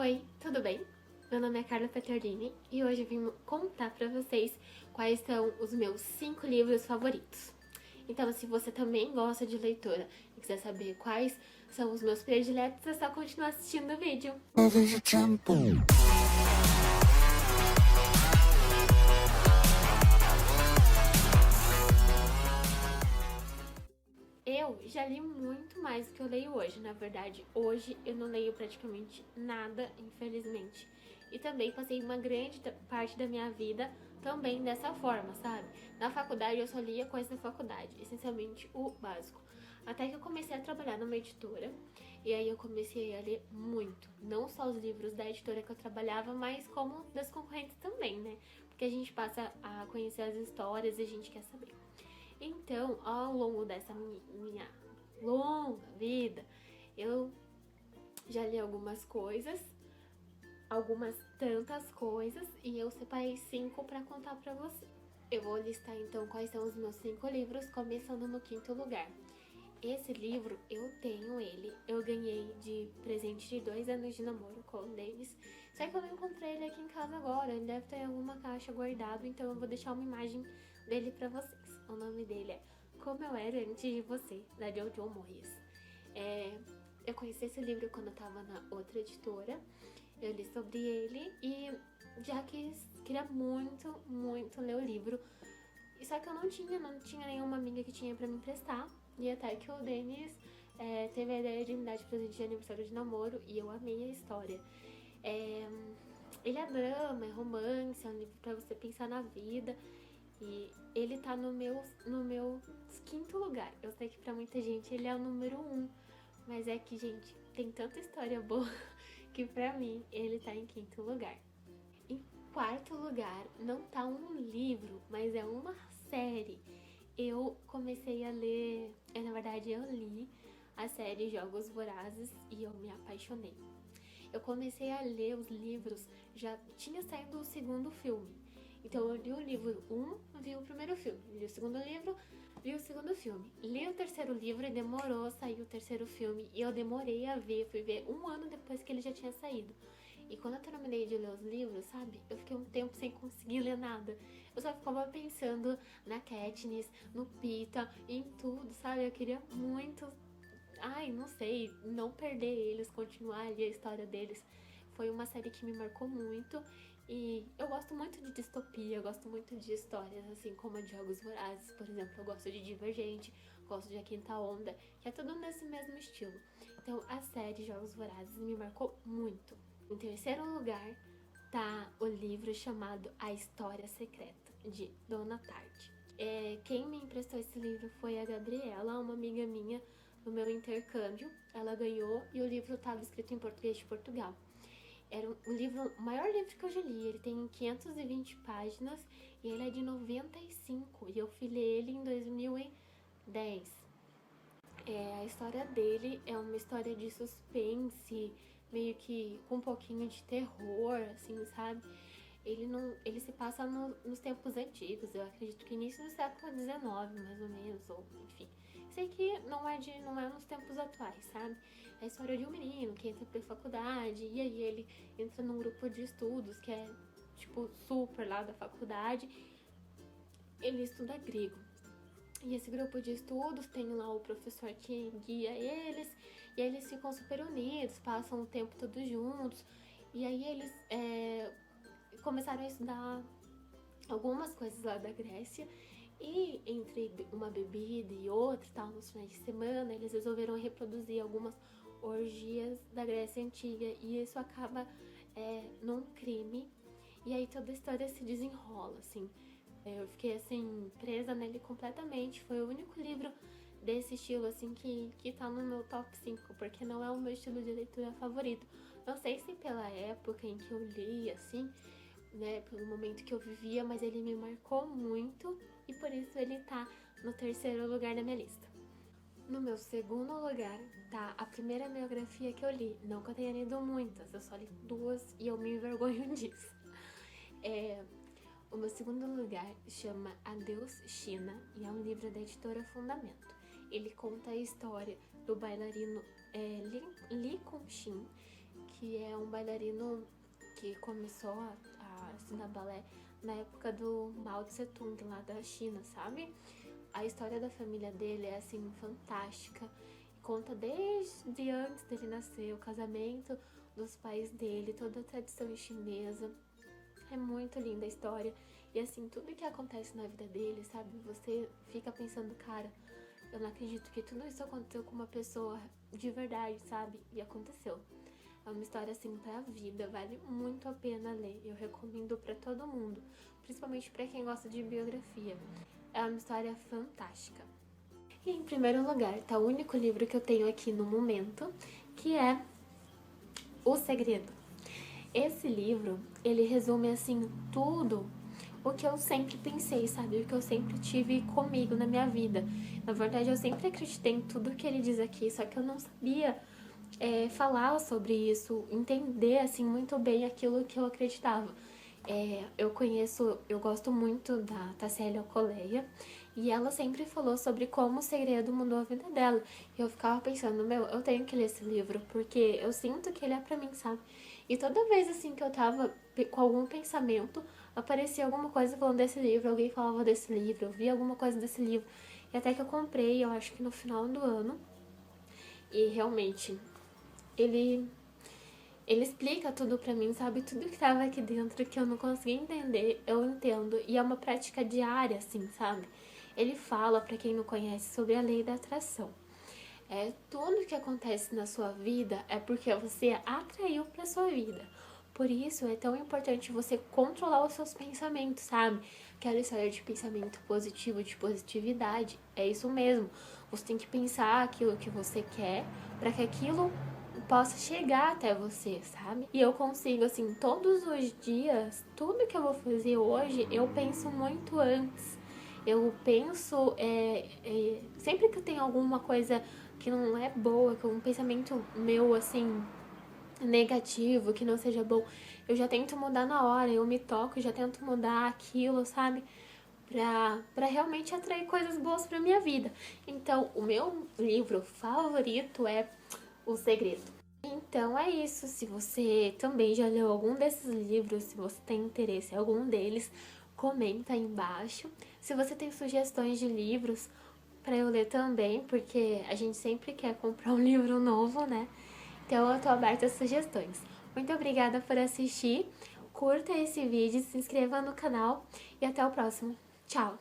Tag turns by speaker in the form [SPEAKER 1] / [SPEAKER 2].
[SPEAKER 1] Oi, tudo bem? Meu nome é Carla Petrolini e hoje eu vim contar pra vocês quais são os meus 5 livros favoritos. Então, se você também gosta de leitura e quiser saber quais são os meus prediletos, é só continuar assistindo o vídeo. Eu já li muito mais do que eu leio hoje. Na verdade, hoje eu não leio praticamente nada, infelizmente. E também passei uma grande parte da minha vida também dessa forma, sabe? Na faculdade eu só lia coisas da faculdade, essencialmente o básico. Até que eu comecei a trabalhar numa editora e aí eu comecei a ler muito. Não só os livros da editora que eu trabalhava, mas como das concorrentes também, né? Porque a gente passa a conhecer as histórias e a gente quer saber. Então, ao longo dessa minha longa vida, eu já li algumas coisas, algumas tantas coisas, e eu separei 5 para contar para você. Eu vou listar então quais são os meus 5 livros, começando no 5º lugar. Esse livro, eu tenho ele, eu ganhei de presente de 2 anos de namoro com o Denis, só que eu não encontrei ele aqui em casa agora, ele deve ter em alguma caixa guardado, então eu vou deixar uma imagem dele pra vocês. O nome dele é Como Eu Era Antes de Você, da Jojo Moyes. Eu conheci esse livro quando eu tava na outra editora, eu li sobre ele e já queria muito, muito ler o livro. Só que eu não tinha nenhuma amiga que tinha pra me emprestar. E até que o Denis teve a ideia de me dar de presente de aniversário de namoro e eu amei a história. Ele é drama, é romance, é um livro pra você pensar na vida. E ele tá no meu 5º lugar. Eu sei que pra muita gente ele é o número 1. Mas é que, gente, tem tanta história boa que pra mim ele tá em 5º lugar. Em 4º lugar, não tá um livro, mas é uma série. Eu comecei a ler, na verdade eu li a série Jogos Vorazes e eu me apaixonei. Eu comecei a ler os livros, já tinha saído o 2º filme. Então eu li o livro 1, vi o primeiro filme, li o 2º livro, vi o 2º filme. Li o 3º livro e demorou a sair o 3º filme e eu demorei a ver, fui ver 1 ano depois que ele já tinha saído. E quando eu terminei de ler os livros, sabe, eu fiquei um tempo sem conseguir ler nada. Eu só ficava pensando na Katniss, no Pita, em tudo, sabe? Eu queria muito, não sei, não perder eles, continuar ali a história deles. Foi uma série que me marcou muito e eu gosto muito de distopia, eu gosto muito de histórias assim como a de Jogos Vorazes, por exemplo. Eu gosto de Divergente, gosto de A Quinta Onda, que é tudo nesse mesmo estilo. Então a série Jogos Vorazes me marcou muito. Em 3º lugar tá o livro chamado A História Secreta, de Dona Tarde. Quem me emprestou esse livro foi a Gabriela, uma amiga minha no meu intercâmbio. Ela ganhou e o livro estava escrito em português de Portugal. Era o maior livro que eu já li. Ele tem 520 páginas e ele é de 95 e eu fui ler ele em 2010. A história dele é uma história de suspense, meio que com um pouquinho de terror, assim, sabe? Ele se passa nos tempos antigos, eu acredito que início do século XIX, mais ou menos, ou enfim. Sei que não é nos tempos atuais, sabe? É a história de um menino que entra pra faculdade e aí ele entra num grupo de estudos que é, tipo, super lá da faculdade. Ele estuda grego. E esse grupo de estudos tem lá o professor que guia eles, e aí eles ficam super unidos, passam o tempo todos juntos, e aí eles começaram a estudar algumas coisas lá da Grécia, e entre uma bebida e outra, tal, nos finais de semana, eles resolveram reproduzir algumas orgias da Grécia Antiga, e isso acaba num crime, e aí toda a história se desenrola, assim. Eu fiquei, assim, presa nele completamente. Foi o único livro desse estilo, assim, que tá no meu top 5, porque não é o meu estilo de leitura favorito. Não sei se pela época em que eu li, assim, né, pelo momento que eu vivia, mas ele me marcou muito e por isso ele tá no 3º lugar da minha lista. No meu 2º lugar tá a primeira biografia que eu li. Não que eu tenha lido muitas, eu só li 2 e eu me envergonho disso. O meu 2º lugar chama Adeus China e é um livro da editora Fundamento. Ele conta a história do bailarino Li Kunshin, que é um bailarino que começou a ensinar balé na época do Mao Tse Tung, lá da China, sabe? A história da família dele é, assim, fantástica. Conta desde antes dele nascer, o casamento dos pais dele, toda a tradição chinesa. É muito linda a história. E, assim, tudo que acontece na vida dele, sabe? Você fica pensando, cara, eu não acredito que tudo isso aconteceu com uma pessoa de verdade, sabe? E aconteceu. É uma história, assim, pra vida, vale muito a pena ler. Eu recomendo pra todo mundo, principalmente pra quem gosta de biografia. É uma história fantástica. E em primeiro lugar tá o único livro que eu tenho aqui no momento, que é O Segredo. Esse livro, ele resume, assim, tudo o que eu sempre pensei, sabe? O que eu sempre tive comigo na minha vida. Na verdade, eu sempre acreditei em tudo que ele diz aqui, só que eu não sabia falar sobre isso, entender, assim, muito bem aquilo que eu acreditava. Eu gosto muito da Tarsila Coleia, e ela sempre falou sobre como o segredo mudou a vida dela. E eu ficava pensando, eu tenho que ler esse livro, porque eu sinto que ele é pra mim, sabe? E toda vez, assim, que eu tava com algum pensamento, aparecia alguma coisa falando desse livro, alguém falava desse livro, eu via alguma coisa desse livro. E até que eu comprei, eu acho que no final do ano, e realmente, ele explica tudo pra mim, sabe? Tudo que tava aqui dentro que eu não conseguia entender, eu entendo. E é uma prática diária, assim, sabe? Ele fala, pra quem não conhece, sobre a lei da atração. Tudo que acontece na sua vida é porque você atraiu pra sua vida. Por isso é tão importante você controlar os seus pensamentos, sabe? Aquela história de pensamento positivo, de positividade, é isso mesmo. Você tem que pensar aquilo que você quer para que aquilo possa chegar até você, sabe? E eu consigo, assim, todos os dias, tudo que eu vou fazer hoje, eu penso muito antes. Eu penso, sempre que eu tenho alguma coisa que não é boa, que um pensamento meu, assim, negativo, que não seja bom, eu já tento mudar na hora, eu me toco, já tento mudar aquilo, sabe? Pra realmente atrair coisas boas pra minha vida. Então, o meu livro favorito é O Segredo. Então é isso, se você também já leu algum desses livros, se você tem interesse em algum deles, comenta aí embaixo. Se você tem sugestões de livros para eu ler também, porque a gente sempre quer comprar um livro novo, né? Então eu tô aberta a sugestões. Muito obrigada por assistir, curta esse vídeo, se inscreva no canal e até o próximo. Tchau!